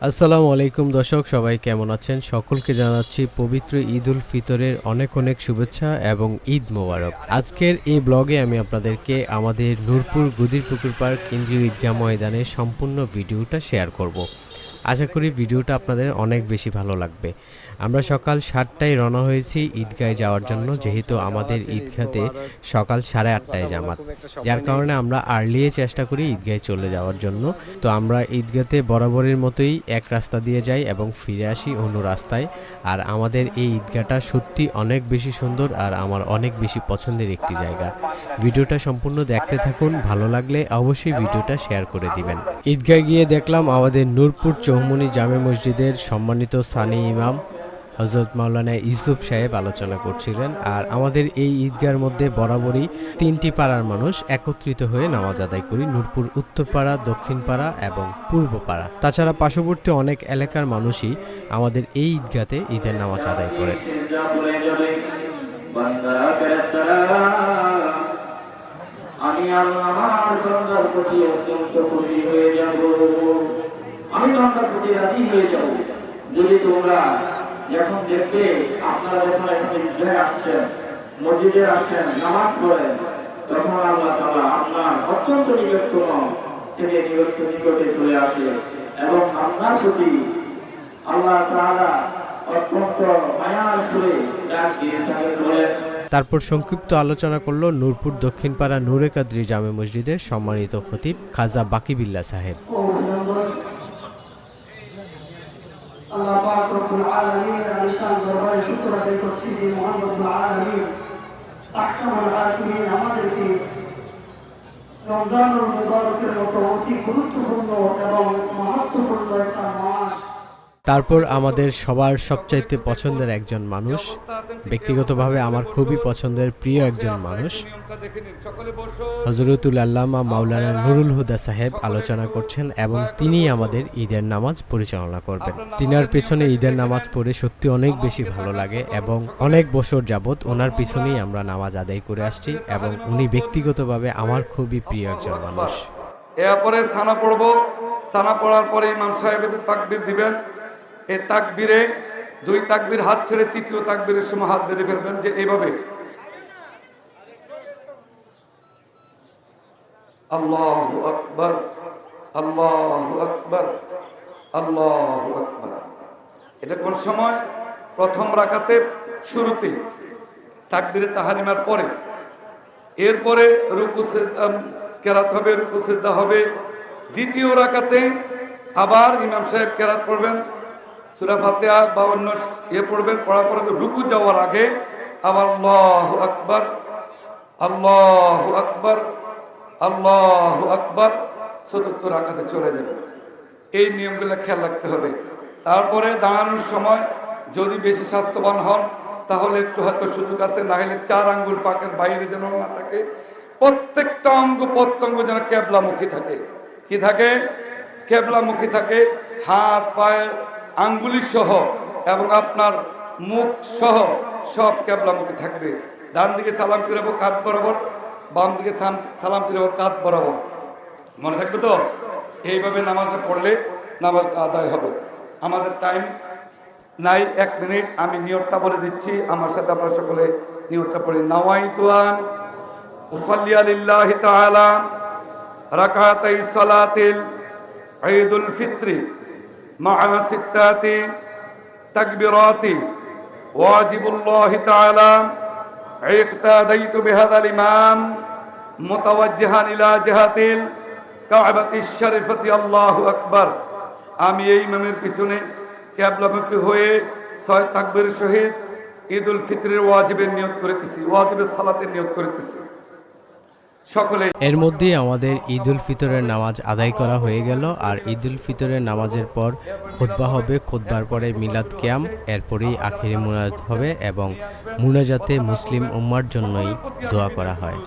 আসসালামু আলাইকুম দর্শক, সবাই কেমন আছেন? সকলকে জানাচ্ছি পবিত্র ঈদ উল ফিতরের অনেক অনেক শুভেচ্ছা এবং ঈদ মোবারক। আজকের এই ব্লগে আমি আপনাদেরকে আমাদের নূরপুর গদিরপুকুর পার্ক কেন্দ্রীয় ঈদগাহ ময়দানের সম্পূর্ণ ভিডিওটা শেয়ার করব। আশা করি ভিডিওটা আপনাদের অনেক বেশি ভালো লাগবে। আমরা সকাল 7টায় রওনা হয়েছি ঈদগাহে যাওয়ার জন্য, যেহেতু আমাদের ঈদগাহতে সকাল 8:30টায় জামাত, যার কারণে আমরা আর্লিয়ে চেষ্টা করি ঈদগাহে চলে যাওয়ার জন্য। তো আমরা ঈদগাহতে বরাবরের মতোই এক রাস্তা দিয়ে যাই এবং ফিরে আসি অন্য রাস্তায়। আর আমাদের এই ঈদগাহটা সত্যি অনেক বেশি সুন্দর আর আমার অনেক বেশি পছন্দের একটি জায়গা। ভিডিওটা সম্পূর্ণ দেখতে থাকুন, ভালো লাগলে অবশ্যই ভিডিওটা শেয়ার করে দিবেন। ঈদগাহে গিয়ে দেখলাম আমাদের নূরপুর চৌমুহনী জামে মসজিদের সম্মানিত সানি ইমাম হযরত মাওলানা ইউসুফ সাহেব আলোচনা করছিলেন। আর আমাদের এই ঈদগাহের মধ্যে বরাবরই 3টি পাড়ার মানুষ একত্রিত হয়ে নামাজ আদায় করি, নূরপুর উত্তরপাড়া, দক্ষিণপাড়া এবং পূর্বপাড়া। তাছাড়া পার্শ্ববর্তী অনেক এলাকার মানুষই আমাদের এই ঈদগাহতে ঈদের নামাজ আদায় করে। আমি আল্লাহর বান্দার প্রতি অত্যন্ত খুশি হয়ে যাব, আমি বান্দার প্রতি রাজি হয়ে যাব যদি তোমরা যখন দেখবে আপনারা যখন এখানে ঈদগাহে আসছেন, মসজিদে আসছেন, নামাজ পড়েন, তখন আল্লাহ তাআলা আপনার অত্যন্ত নিকটতম থেকে নিকটে চলে আসে এবং আপনার প্রতি আল্লাহ তাআলা অত্যন্ত মায়ার সুরে ডাক দিয়ে তাকে বলেন। তারপর সংক্ষিপ্ত আলোচনা করল নূরপুর দক্ষিণপাড়া নূরে কাদরি জামে মসজিদের সম্মানিত খতিব খাজা বাকিবিল্লাহ সাহেব। আল্লাহ পাক রব্বুল আলামিন আলিশান দরবারে শুকর আদায় করছি যে মহান রব্বুল আলামিন আহকামুল হাকিমিন আমাদেরকে রমজানুল মুবারকের মতো অতি গুরুত্বপূর্ণ এবং মহত্বপূর্ণ একটা মাস। তারপর আমাদের সবার সবচাইতে পছন্দের একজন মানুষ, ব্যক্তিগতভাবে আমার খুবই পছন্দের প্রিয় একজন মানুষ, হযরতুল আল্লামা মাওলানা নুরুল হুদা সাহেব আলোচনা করছেন এবং তিনি আমাদের ঈদের নামাজ পরিচালনা করবেন। তিনার পেছনে ঈদের নামাজ পড়ে সত্যি অনেক বেশি ভালো লাগে এবং অনেক বছর যাবত ওনার পিছনেই আমরা নামাজ আদায় করে আসছি এবং উনি ব্যক্তিগতভাবে আমার খুবই প্রিয় একজন মানুষ। এরপরে সানা পড়ব, সানা পড়ার পরে ইমাম সাহেব তাকবীর দিবেন। এই তাকবীরে 2 তাকবীর হাত ছেড়ে 3য় তাকবীরের সময় হাত বেঁধে ফেলবেন, যে এইভাবে আল্লাহু আকবার, আল্লাহু আকবার, আল্লাহু আকবার। এটা কোন সময়? প্রথম রাকাতে শুরুতে তাকবীরে তাহরিমার পরে। এরপরে রুকু কেরাত হবে, রুকু সিজদা হবে। দ্বিতীয় রাকাতে আবার ইমাম সাহেব কেরাত পড়বেন, সূরা ফাতিহা বা অন্য পড়বেন, পড়ার পরে রুকু যাওয়ার আগে আবার আল্লাহু আকবার, আল্লাহু আকবার, আল্লাহু আকবার, চতুর্থ রাকাতে চলে যাবে। এই নিয়মগুলো খেয়াল রাখতে হবে। তারপরে দাঁড়ানোর সময় যদি বেশি স্বাস্থ্যবান হন তাহলে একটু হয়তো সুযোগ আছে, না হলে 4 আঙ্গুল পাকের বাইরে যেন না থাকে, প্রত্যেকটা অঙ্গ প্রত্যঙ্গ যেন কেবলামুখী থাকে। কি থাকে? কেবলামুখী থাকে। হাত, পায়ের আঙ্গুলি সহ এবং আপনার মুখ সহ সব কেবলামুখী থাকবে। ডান দিকে সালাম ফিরাবো কাঁধ বরাবর, বাম দিকে সালাম ফিরাবো কাঁধ বরাবর। মনে থাকবে তো? এইভাবে নামাজটা পড়লে নামাজটা আদায় হবে। আমাদের টাইম নাই, 1 মিনিট। আমি নিয়তটা বলে দিচ্ছি, আমার সাথে আপনারা সকলে নিয়তটা পড়ি। নাওয়াইতু আন উসাল্লি লিল্লাহি তাআলা রাকাতাই সালাতিল ঈদুল ফিত্রি মা'a সিত্তাতি তাকবীরাতি ওয়াজিবুল্লাহি তাআলা ইক্তাদাইতু বিহাদাল ইমাম মুতাওয়াজ্জিহান ইলা জিহাতিল কাবাতিশ শরীফাতি আল্লাহু আকবার। আমি এই ইমামের পিছনে কিবলামুখী হয়ে 6 তাকবীরের সহিত ঈদুল ফিতরের ওয়াজিবের নিয়ত করিতেছি, ওয়াজিবের সালাতের নিয়ত করিতেছি। সকলে এর মধ্যেই আমাদের ঈদুল ফিতরের নামাজ আদায় করা হয়ে গেল। আর ঈদুল ফিতরের নামাজের পর খুতবা হবে, খুতবার পরে মিলাদ কিয়াম, এরপরেই আখিরি মুনাজাত হবে এবং মুনাজাতে মুসলিম উম্মার জন্যই দোয়া করা হয়।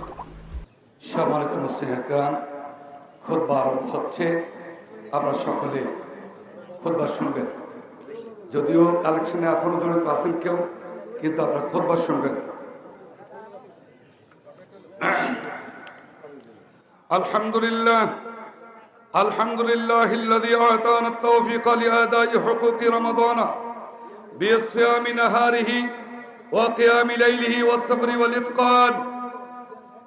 সম্মানিত মুসলিম কিরাম, খুতবা আরম্ভ হচ্ছে। আপনারা সকলে খুতবা শুনবেন। যদিও কালেকশনে এখনো জড়িত আছেন কেউ, কিন্তু আপনারা খুতবা শুনবেন। আলহামদুলিল্লাহ الحمد لله الذي أعطانا التوفيق لأداء حقوق رمضان بالصيام نهاره وقيام ليله والصبر والإتقان.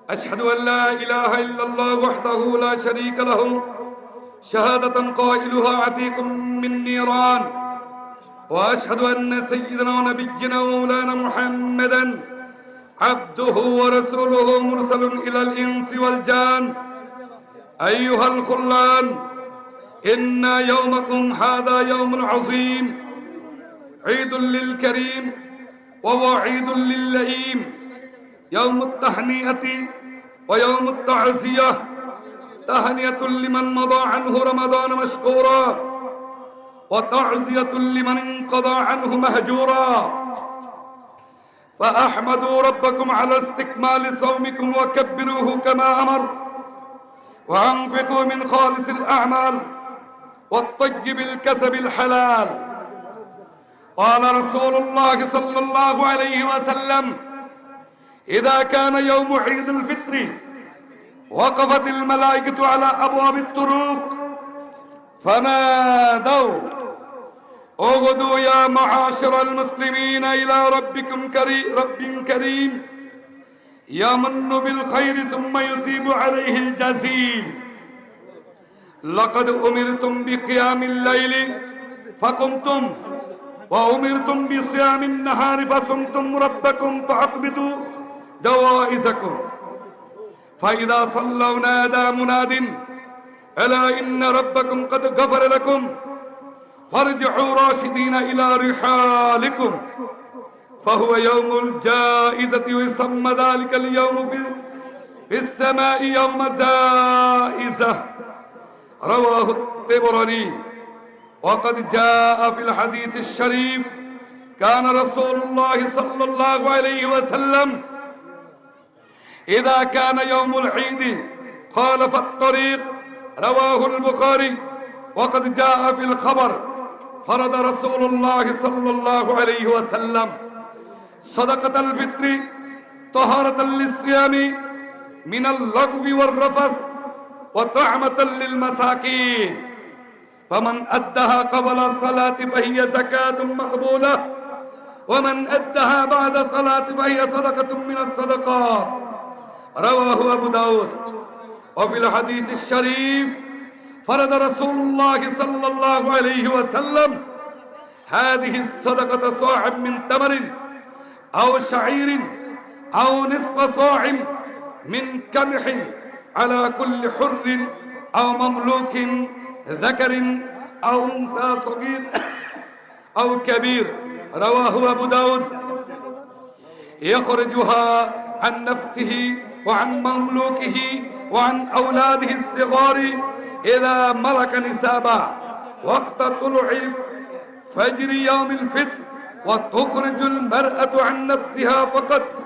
أشهد أن لا إله إلا الله وحده لا شريك له شهادة قائلها عتيق من نيران. وأشهد أن سيدنا ونبينا ومولانا محمدا عبده ورسوله مرسل إلى الإنس والجان. أيها الخلان، إن يومكم هذا يوم عظيم، عيد للكريم ووعيد للئيم، يوم التهنئة ويوم التعزية. تهنئة لمن مضى عنه رمضان مشكورا، وتعزية لمن انقضى عنه مهجورا. فأحمدوا ربكم على استكمال صومكم وكبروه كما أمر، وأنفقوا من خالص الأعمال والطيب الكسب الحلال. قال رسول الله صلى الله عليه وسلم: إذا كان يوم عيد الفطر وقفت الملائكة على أبواب الطرق فنادوا: اغدوا يا معاشر المسلمين إلى ربكم رب كريم يمن بالخير ثم يصيب عليه الجزيل. لقد أمرتم بقيام الليل فقمتم، وأمرتم بصيام النهار فصمتم ربكم فأقبضوا جوائزكم. فإذا صلوا نادى مناد: ألا إن ربكم قد غفر لكم فارجعوا راشدين إلى رحالكم. فهو يوم الجائزة، ويسمى ذلك اليوم في السماء يوم جائزة. رواه الطبراني. وقد جاء في الحديث الشريف: كان رسول الله صلى الله عليه وسلم إذا كان يوم العيد خالف الطريق. رواه البخاري. وقد جاء في الخبر: فرض رسول الله صلى الله عليه وسلم صدقة الفطر طهارة للصيام من اللغو والرفث وطعمة للمساكين، فمن أدها قبل الصلاة فهي زكاة مقبولة، ومن أدها بعد الصلاة فهي صدقة من الصدقات. رواه أبو داود. وفي الحديث الشريف: فرض رسول الله صلى الله عليه وسلم هذه الصدقة صاع من تمر أو شعير أو نصف صاع من قمح على كل حر أو مملوك ذكر أو أنثى صغير أو كبير. رواه أبو داود. يخرجها عن نفسه وعن مملوكه وعن أولاده الصغار إذا ملك نسابا وقت طلوع فجر يوم الفطر، وتخرج المرأة عن نفسها فقط.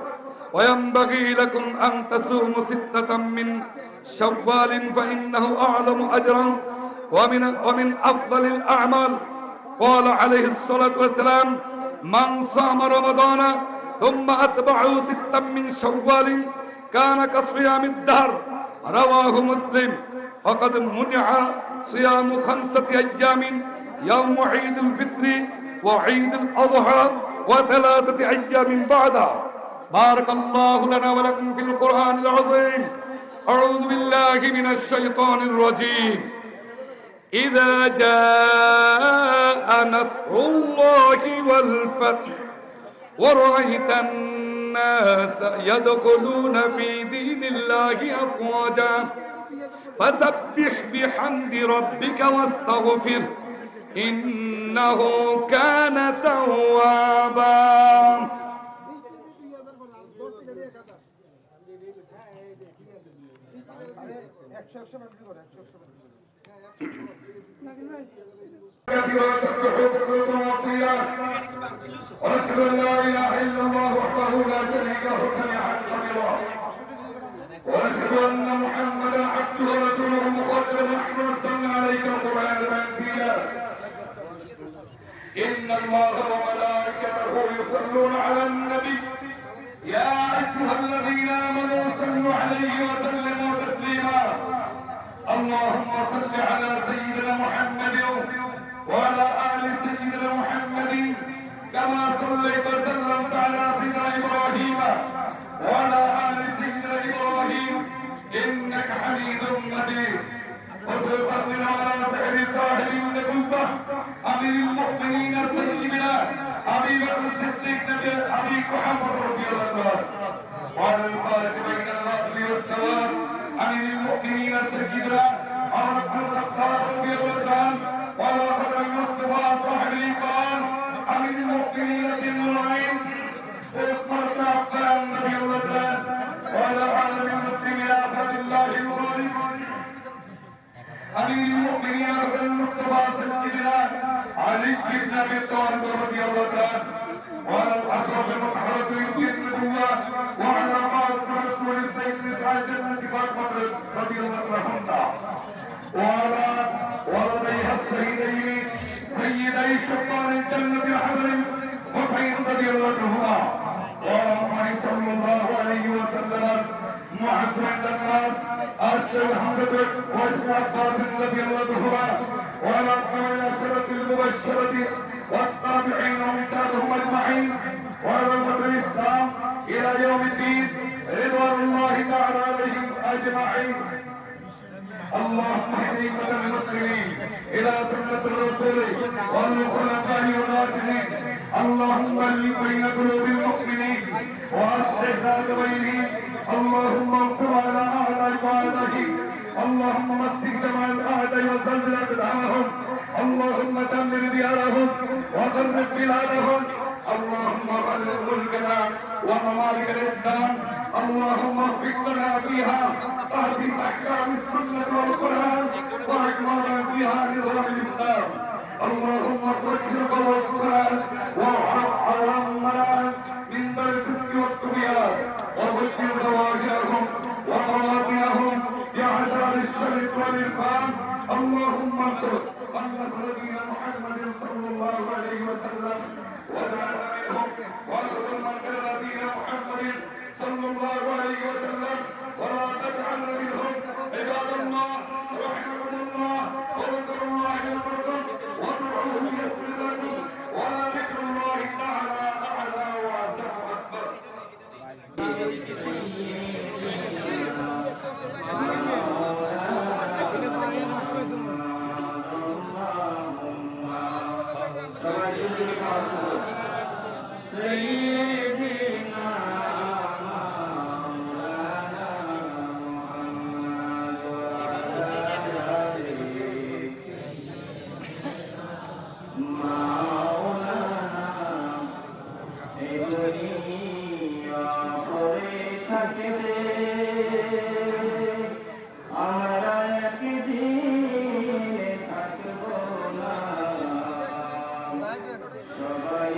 وينبغي لكم أن تصوموا 6 من شوال فإنه أعظم أجرا ومن أفضل الأعمال. قال عليه الصلاة والسلام: من صام رمضان ثم أتبعه 6 من شوال كان كصيام الدهر. رواه مسلم. وقد منع صيام 5 أيام يوم عيد الفطر وعيد الأضحى و3 أيام بعدها. بارك الله لنا ولكم في القرآن العظيم. أعوذ بالله من الشيطان الرجيم. إذا جاء نصر الله والفتح ورأيت الناس يدخلون في دين الله أفواجا فسبح بحمد ربك واستغفر إنه كان توابا. ونشهد أن لا إله إلا الله وحده لا شريك له سميعا قديرا، ونشهد أن محمدا عبده ورسوله مخاطبا نحن أرسلنا عليك القرآن تنزيلا. إن الله وملائكته يصلون على النبي يا أيها الذين آمنوا صلوا عليه وسلموا تسليما. اللهم صل على سيدنا محمد وعلى آل سيدنا محمد كما صليت وسلمت على سيدنا إبراهيم وعلى آل سيدنا إبراهيم إنك حميد مجيد. وصل على سيد صاحب النبوة أمير المؤمنين سيدنا أبي بكر الصديق نبي أبي محمد رضي الله عنه وعلى الفارق بين الباطل والصواب أمير المؤمنين سيدنا عمر بن الخطاب رضي الله عنه وعلى قدر المصطفى صاحب الإقام أمير المؤمنين النورين عثمان بن عفان رضي الله عنه وعلى عالم المسلمين أسد الله المغالب أمير المؤمنين المصطفى سيدنا علي بن أبي طالب رضي الله عنه وعلى الأشرف المطهرة من النبوة وعلى قائد رسول سيدنا سعد بن فاطمة رضي الله عنها وعلى ولديها السيدين سيدي شطار الجنة الحسن حسين رضي الله عنهما وعلى محمد صلى الله عليه وسلم معز عند الناس الشيخ حمد واسمع عباس رضي الله عنهما وعلى محمد العشرة المبشرة والتابعين ومثالهم اجمعين وعلى مدى الاسلام الى يوم الدين رضوان الله تعالى عليهم اجمعين. اللهم اهدنا من المسلمين الى سنة الرسول والخلفاء الراشدين. اللهم الف بين قلوب المؤمنين واصلح ذات بينهم. اللهم انصر على اعداء عبادك. اللهم مسك جمع الاعداء وزلزل اقدامهم. اللهم دمر ديارهم وخرب بلادهم. اللهم غلب ملكنا وممالك الاسلام. اللهم اغفر لنا فيها تحسين احكام السنه والقران واجمعنا فيها نظام الاسلام. اللهم اطهر والصلاه وحرمنا من الفسق والطغيان وبدل ظواهرهم وقواطعهم بعذاب الشرك والإرفان. اللهم انصر نبينا محمد صلى الله عليه وسلم وجعلنا منهم وانصر من كان نبينا محمد صلى الله عليه وسلم ولا تجعلنا منهم. عباد الله رحمكم الله واذكروا الله يذكركم وادعوه يستجب لكم ولا ذكر الله تعالى اعلى واسع اكبر. সবাই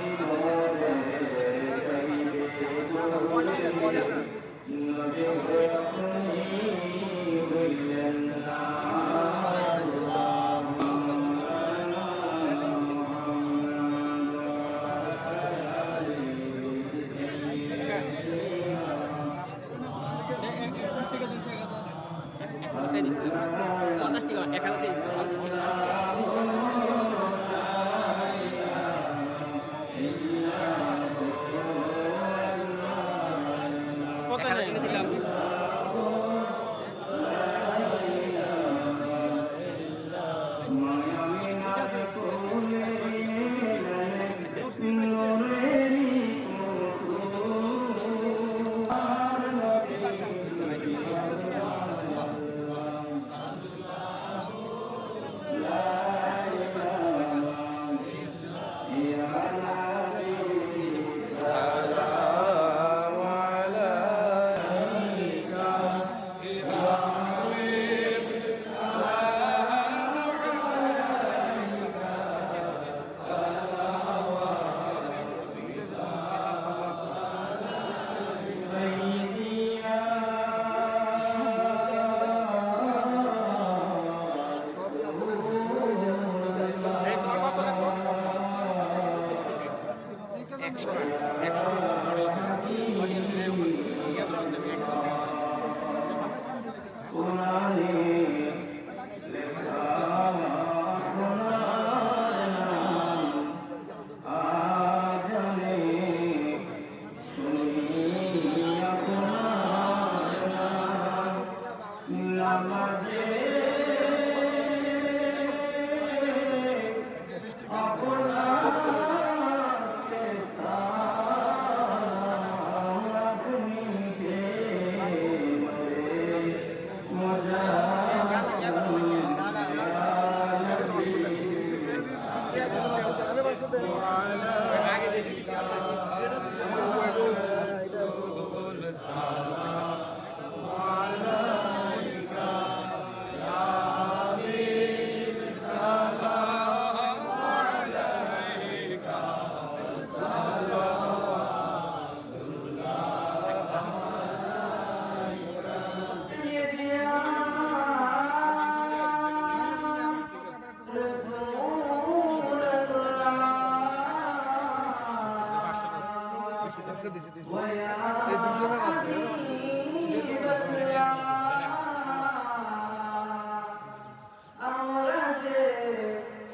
আমরা যে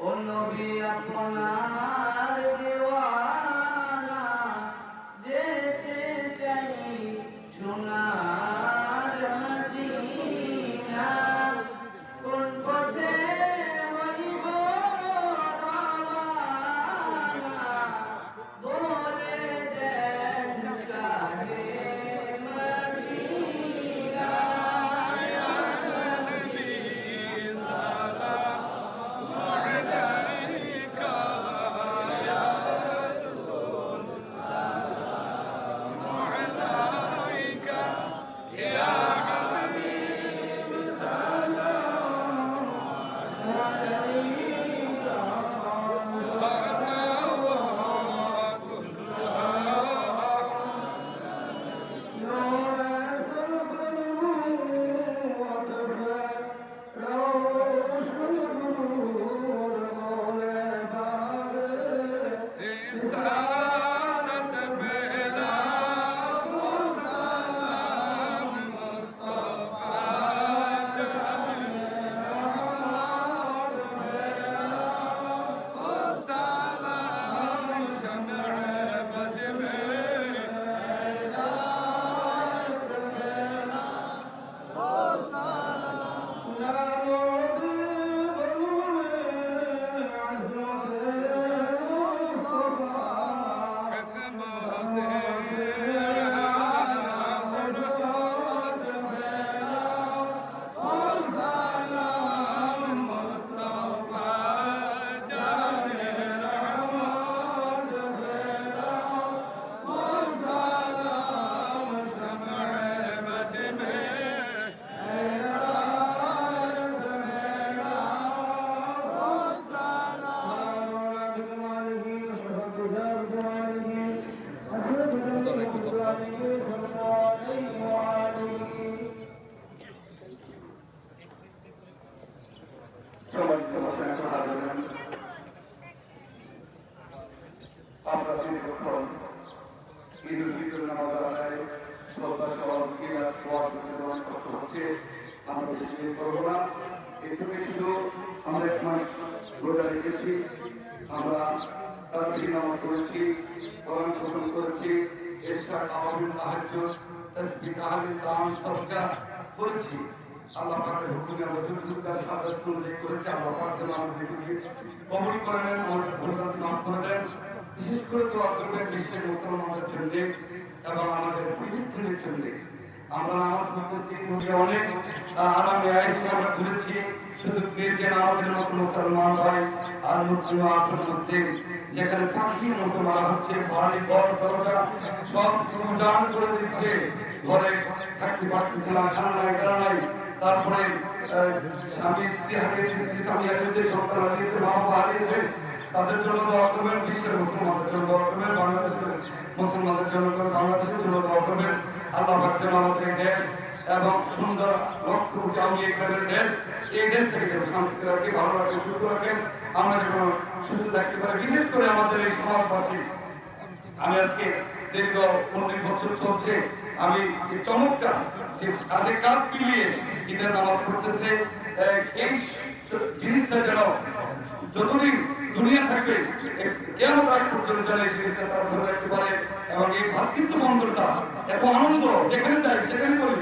ও নবী আপনার দেওয়ানা, যেতে চাই সোনার মদিনা, কোন পথে হইব রওয়ানা, বলে দেন শাহে মদিনা। আমরা দীর্ঘক্ষণ ঈদুল ফিতর নামাজ আদায় শ্রদ্ধা সহ কিরাত ওয়াজ গ্রহণ করতে হচ্ছে। আমরা বেশি দেরি করবো না। এটুকু শুধু আমরা এক মাস রোজা রেখেছি, আমরা তারাবি নামাজ করেছি, কোরআন খতম করেছি, ইশরাক আওয়ামিল তাহাজ্জুদ তাসবিহ তাহলিল তাআম সদকা করেছি। আল্লাহ পাকের হুকুমে আমরা যতটুকু তার সাহায্য অনুযায়ী করেছি। আল্লাহ পাক যেন আমাদেরকে কবুল করে নেন, আমাদের ভুলভ্রান্তি মাফ করে দেন। বিশেষ করে দোয়া করবেন বিশ্বের মুসলমানদের জন্য এবং আমাদের ফিলিস্তিনের জন্য। আমরা নামাজ পড়তেছি, অনেক আরামে আয়েশে আমরা ঘুরেছি, সুযোগ পেয়েছেন আমাদের মতো মুসলমান ভাই আর মুসলিম আফ্রিক মুসলিম, যেখানে পাখির মতো মারা হচ্ছে, বাড়ি ঘর দরজা সব জান করে দিচ্ছে, ঘরে থাকতে পারতেছে না, খানা নাই খানা নাই। তারপরে স্বামী স্ত্রী হারিয়েছে, স্ত্রী স্বামী হারিয়েছে, সন্তান হারিয়েছে, মা বাবা হারিয়েছে। তাদের জন্য দোয়া করবেন, বিশ্বের মুসলমানদের জন্য দোয়া করবেন, বাংলাদেশের মুসলমানদের জন্য বাংলাদেশের জন্য দোয়া করবেন। আল্লাহ পাক যেন আমাদের দেশ এবং সুন্দর লক্ষ্য কোটি আমেরিকার দেশ, এই দেশটাকে যেন শান্তিতে রাখে, ভালো রাখে, সুস্থ রাখেন, আমরা যেন সুস্থ থাকতে পারি। বিশেষ করে আমাদের এই সমাজবাসী, আমি আজকে দীর্ঘ 19 বছর চলছে, আমি যে চমৎকার যে কাঁধে কাঁধ মিলিয়ে ঈদের নামাজ পড়তেছে, এই জিনিসটা যেন যতদিন দুনিয়া থাকবে কেন তার পর্যন্ত যেন এই জিনিসটা তারা ধরে রাখতে পারে। এবং এই ভাতৃত্ব বন্ধনটা এত আনন্দ, যেখানে যাই সেখানে বলি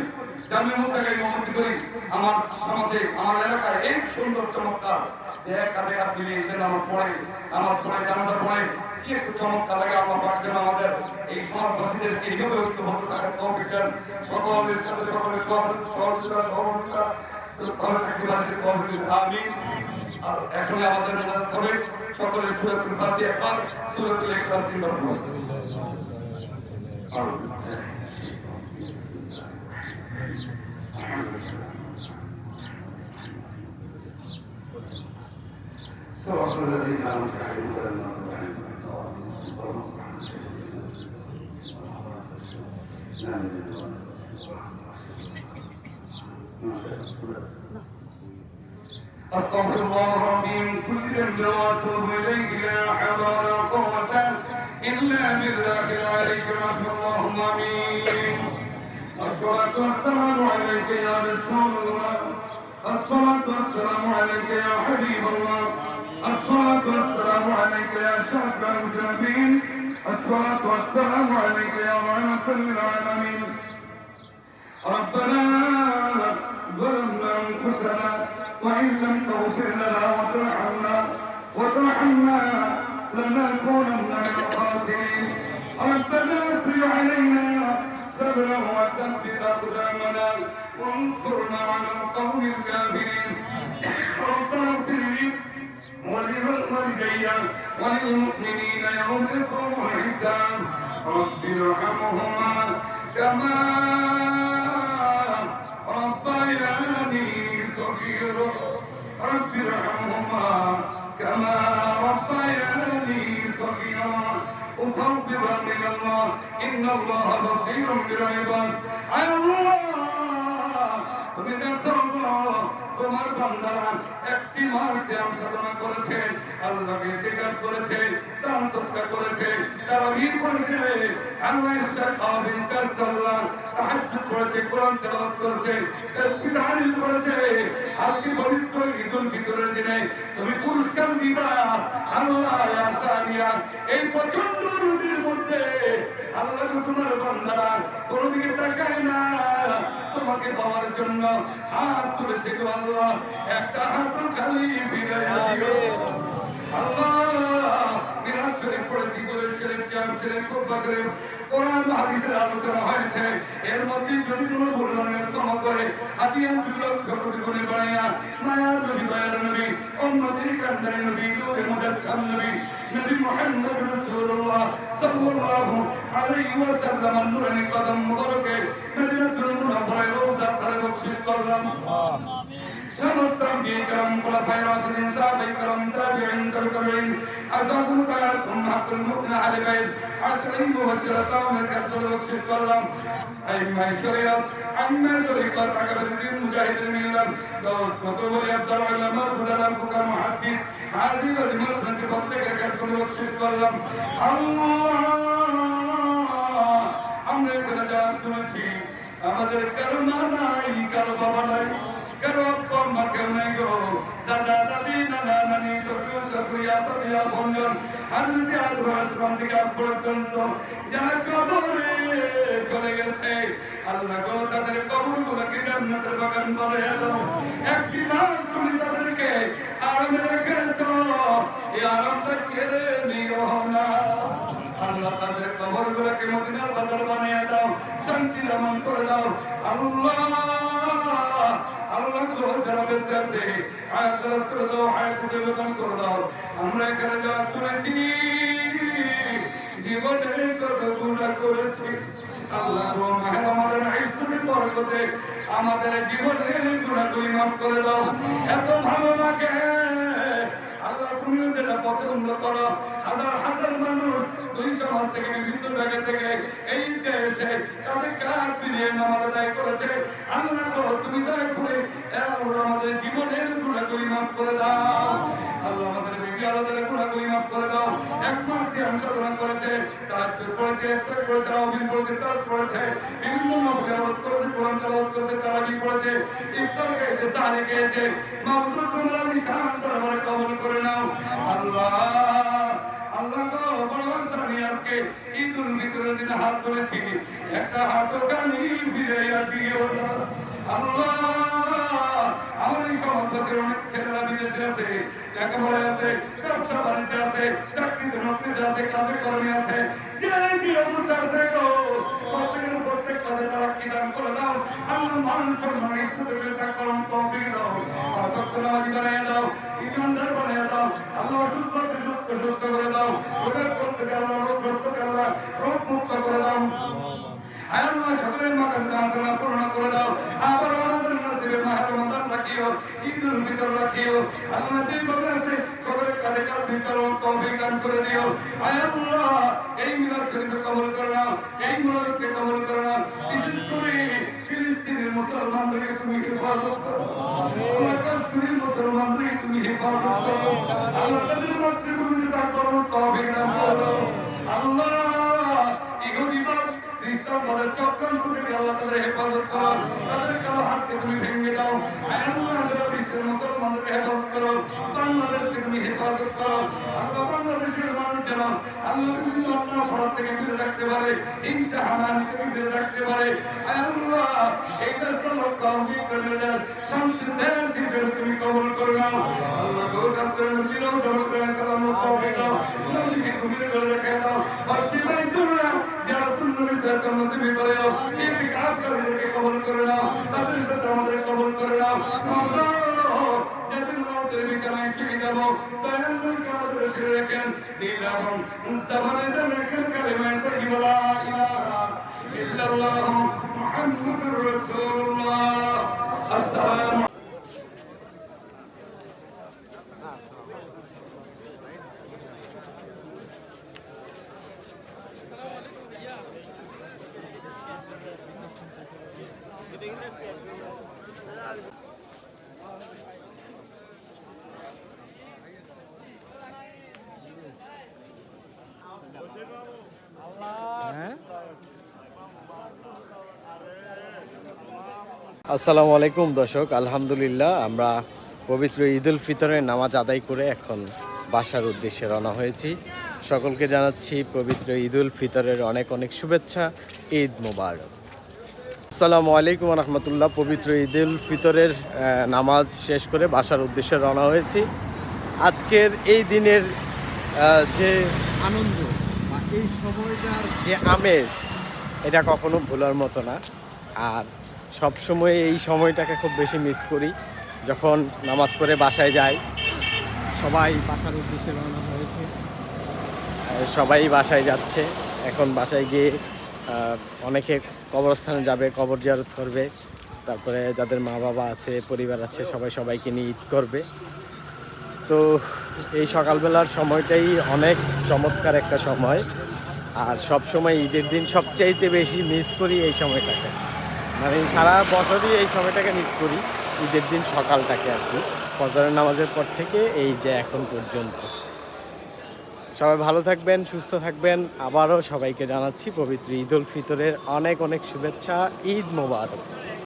যে আমি এমন জায়গায় মমতি করি, আমার সমাজে আমার এলাকায় এই সুন্দর চমৎকার যে কাঁধে কাঁধ মিলিয়ে ঈদের নামাজ পড়ে, নামাজ পড়ে, জানাজা পড়ে, কি একটু চমৎকার লাগে। আল্লাহ পাক যেন আমাদের এই সমাজবাসীদেরকে এইভাবে ঐক্যবদ্ধ থাকার তৌফিক দেন, সকলের সাথে সকলের সহযোগিতা ভালো থাকতে পারছে। আমিন। আর এখন আমাদের মনে হবে সকলে সূরাতুল ফাতিহা একবার, সূরাতুল ইখলাস তিনবার পড়ব। صراط الذين أنعمت عليهم غير المغضوب عليهم أستغفر الله ربي من كل ذنب وأتوب إليه لا حول ولا قوة إلا بالله العلي العظيم اللهم آمين. الصلاة والسلام عليك يا رسول الله، الصلاة والسلام عليك يا حبيب الله، الصلاة والسلام عليك يا شفيع المذنبين، الصلاة والسلام عليك يا رحمة للعالمين. ربنا ظلمنا أنفسنا وإن لم تغفر لنا وترحمنا لنكونن من الخاسرين. ربنا افرج علينا صبرا وثبت أقدامنا وانصرنا على القوم الكافرين. ربنا اغفر لي ولوالدي وللمؤمنين يوم يقوم الحساب. رب ارحمهما كما ربياني صغيرا. رب ارحمهما كما ربياني صغيرا. وفوضا من الله إن الله بصير بالعباد. على الله তুমি দেখো তোমার বান্দারা একটি মাস ধ্যান সাধনা করেছে, আল্লাহকে ইতিকাদ করেছে, দান সদকা করেছে, তারাবিহ করেছে, আল্লাহর সাথে বিনচাল্লাহ তাহাজ্জুদ করেছে, কোরআন তেলাওয়াত করেছে, তাসবিহ তাহলিল করেছে। আজকে পবিত্র ঈদুল ফিতরের দিনে তুমি পুরস্কার দিবা আল্লাহ আশা নিয়া। এই প্রচন্ড রোদের মধ্যে আল্লাহ তোমার বান্দারা কোনো দিকে তাকায় না, তোমাকে পাওয়ার জন্য হাত তুলেছে গো আল্লাহ। একটা হাত খালি ফিরাইয়া দিও আল্লাহ। মিলাদ শরীফ পড়েছি, দরুদ শরীফ, কিয়াম শরীফ, খুতবা শরীফ, কোরআন হাদিসের আলোচনা হয়েছে। এর মধ্যে যদি কোনো ভুল হয় ক্ষমা করে হাদিয়া লক্ষ কোটি গুণে বাড়াইয়া মায়ার নবী, দয়ার নবী, উম্মতের কান্দারি নবী, নূরের মুজাসসাম নবী, নবী মুহাম্মদ রাসূলুল্লাহ সাল্লাল্লাহু আলাইহি ওয়াসাল্লাম নূরানি কদম মুবারকে মদিনাতুল মুনাওয়ারায় রওজা তারে বখশিশ করলাম। সমস্ত আম্বিয়া کرام খোলাফায়ে রাশিদিন সাহাবায়ে کرام তাবিঈন তাবিঈন আযমুল কারাত উম্মাতুল মুমিনিন আহলে বাইত আশরাইন মুবাশশিরাতামের কাছে বখশিশ করলাম। আইম্মায়ে শরিয়ত, আইম্মায়ে তরিকত, আকাবিরিন মুজাহিদিন মিল্লাত, দৌস কুতুবুল আবদাল উলামা, ফুদালা, ফুকাহা, মুহাদ্দিস, হাজি ওয়াল মুফতি প্রত্যেকের কাছে বখশিশ করলাম। আল্লাহ আমরা এখানে যা করেছি আমাদের কারো মা নাই, কারো বাবা নাই, কারো আপন মা কেউ নাই গো। দাদা দাদি, নানা নানি, শ্বশুর শাশুড়ি, আত্মীয় আপনজন, হযরত আদম আলাইহিস সালাম থেকে আজ পর্যন্ত যারা কবরে চলে গেছে আল্লাহ গো, তাদের কবরগুলোকে জান্নাতের বাগান বানায়া দাও। একটি মাস তুমি তাদেরকে আরামে রেখেছো, এই আরামটা কেড়ে নিও না আল্লাহ। তাদের কবরগুলোকে মদিনার বাজার বানিয়ে দাও, শান্তির আমন করে দাও আল্লাহ। আল্লাহ গো, যারা বেঁচে আছে হায়াত দারাজ করে দাও, হায়াত বেদন করে দাও। আমরা এখানে যারা তুলেছি জীবনে কত গুনাহ করেছি আল্লাহ গো, মাহে আমাদের ইজ্জতের বরকতে আমাদের জীবনের গুনাহগুলি মাফ করে দাও। এত ভালো লাগে আল্লাহ, তুমিও যেটা পছন্দ করো। হাজার হাজার মানুষ দুই সমাজ থেকে বিভিন্ন জায়গা থেকে এই দেশে তাদের কাজ ফিরিয়ে নামাজ আদায় করেছে আল্লাহ গো, তুমি দয়া করে আমাদের জীবনের গুনাহগুলি মাফ করে দাও আল্লাহ। আমাদের বিবি আলাদের গুনাহগুলি মাফ করে দাও। এক মাস সিয়াম সাধনা করেছে, তাহাজ্জুদ পড়েছে, ইশরাক পড়েছে, তাওবীর পড়েছে, তাওয়াজ পড়েছে, বিভিন্ন নফল তেলাওয়াত করেছে, কোরআন তেলাওয়াত করেছে, তারাবিহ পড়েছে, ইফতার খেয়েছে, সাহরি খেয়েছে। মাবুদ তোমার নিশান দরবারে কবুল করে নাও আল্লাহ। আল্লাহ গো, বড় আশানি আজকে ঈদুল ফিতরের দিনে হাত তুলেছি, একটা হাতও খালি ফিরাইয়া দিও না আল্লাহ। আমার এই সমাজবাসীর অনেক ছেলেরা বিদেশে আছে, লেখাপড়ায় আছে, ব্যবসা বাণিজ্যে আছে, চাকরিতে নকরিতে আছে, কাজে কর্মে আছে, যে যে অবস্থা আছে গো, প্রত্যেকের প্রত্যেক কাজে তারা কি দান করে দাও আল্লাহ। মান সম্মান ইজ্জতের সাথে তাকওয়ার তৌফিক দাও, পাঁচ ওয়াক্ত নামাজি বানাইয়া দাও। ইমানদার বানিয়ে দাও আল্লাহ, অসুস্থকে সুস্থ করে দাও, রোগের প্রত্যেকে আল্লাহ রোগগ্রস্তকে আল্লাহ রোগ মুক্ত করে দাও। আয় আল্লাহ, সকলের মাকাসিদ হাসানা পূর্ণ করে দাও। আবার আমাদের নসিবে মাহে রমাদান রাখিও, ঈদুল ফিতর রাখিও। আল্লাহ, যেভাবে আছে সকলের কাঁধে কাঁধ বিচরণ তৌফিক দান করে দিও। আয় আল্লাহ, এই মিলাদ শরীফকে কবুল করে নাও, এই মুনাজাতকে কবুল করে নাও। বিশেষ করে ফিলিস্তিনের মুসলমানদেরকে তুমি হেফাজত করো আল্লাহ, কাশ্মীরের মুসলমানদেরকে তুমি হেফাজত করো আল্লাহ, তাদের মাতৃভূমিতে তাকবর তৌফিক দান করো আল্লাহ। ইহুদিবাদ খ্রিস্টানবাদের চক্রান্ত থেকে আল্লাহ তাদের হেফাজত করো, তাদের কালো হাতকে তুমি ভেঙে দাও। আয় আল্লাহ, সারা বিশ্বের মুসলমানদেরকে হেফাজত করো, বাংলাদেশকে তুমি হেফাজত করো আল্লাহ। বাংলাদেশের মানুষ যেন আল্লাহ বিভিন্ন অন্যায় অপরাধ থেকে ফিরে থাকতে পারে, হিংসা হানাহানি থেকে ফিরে থাকতে পারে। আয় আল্লাহ, এই দেশটা লক্ষ্য বিক্রমের দেশ, শান্তির দেশ হিসেবে তুমি কবুল করে নাও আল্লাহ। গো কাজ করে নবীর জবাব করে সালাম তৌফিক দাও, নবীকে কুমির করে দেখায় দাও। বাচ্চা ভাই তোমরা যারা তুমি নবী সাল্লাল্লাহু আলাইহি ওয়াসাল্লাম করে নাও, এই কাফেরদেরকে কবুল করে নাও, তাদের সাথে আমাদের কবুল করে নাও আল্লাহ। যাদের মতের বিছানায় শুয়ে যাব, দয়াল নবীকে আমাদের শিরে রাখেন, দিল এবং জবানে রাখেন কালিমা তাইয়্যিবা লা ইলাহা ইল্লাল্লাহ মুহাম্মাদুর রাসূলুল্লাহ। আসসালামু আসসালামু আলাইকুম দর্শক, আলহামদুলিল্লাহ আমরা পবিত্র ঈদুল ফিতরের নামাজ আদায় করে এখন বাসার উদ্দেশ্যে রওনা হয়েছি। সকলকে জানাচ্ছি পবিত্র ঈদুল ফিতরের অনেক অনেক শুভেচ্ছা। ঈদ মোবারক। আসসালামু আলাইকুম রহমতুল্লাহ। পবিত্র ঈদুল ফিতরের নামাজ শেষ করে বাসার উদ্দেশ্যে রওনা হয়েছি। আজকের এই দিনের যে আনন্দ বা এই সময়টার যে আমেজ, এটা কখনো ভোলার মতো না। আর সব সময় এই সময়টাকে খুব বেশি মিস করি। যখন নামাজ পড়ে বাসায় যাই, সবাই বাসার উদ্দেশ্যে রওনা হয়েছে, সবাই বাসায় যাচ্ছে। এখন বাসায় গিয়ে অনেকে কবরস্থানে যাবে, কবর জিয়ারত করবে, তারপরে যাদের মা বাবা আছে, পরিবার আছে, সবাই সবাইকে নিয়ে ঈদ করবে। তো এই সকালবেলার সময়টাই অনেক চমৎকার একটা সময়। আর সব সময় ঈদের দিন সবচাইতে বেশি মিস করি এই সময়টাকে, মানে সারা বছরই এই সময়টাকে মিস করি, ঈদের দিন সকালটাকে আর কি, ফজরের নামাজের পর থেকে এই যে এখন পর্যন্ত। সবাই ভালো থাকবেন, সুস্থ থাকবেন। আবারও সবাইকে জানাচ্ছি পবিত্র ঈদুল ফিতরের অনেক অনেক শুভেচ্ছা। ঈদ মোবারক।